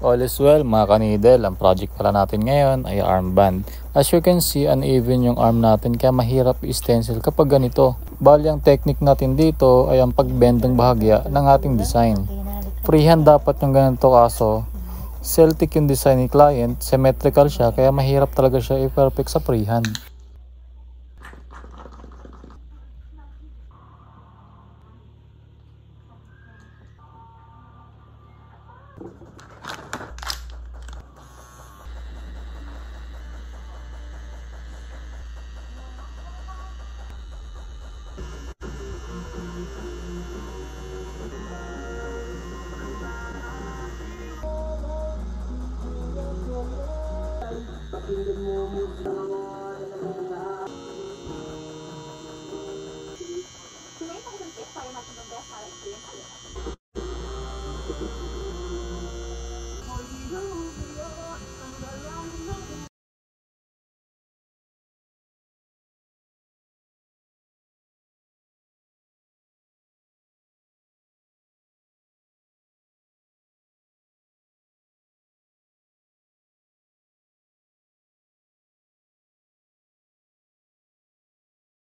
All is well mga kanidel, ang project pala natin ngayon ay armband. As you can see, uneven yung arm natin kaya mahirap i-stencil kapag ganito. Bali ang technique natin dito ay ang pagbend ng bahagya ng ating design. Freehand dapat yung ganito kaso Celtic yung design ni client, symmetrical siya kaya mahirap talaga siya i-perfect sa freehand.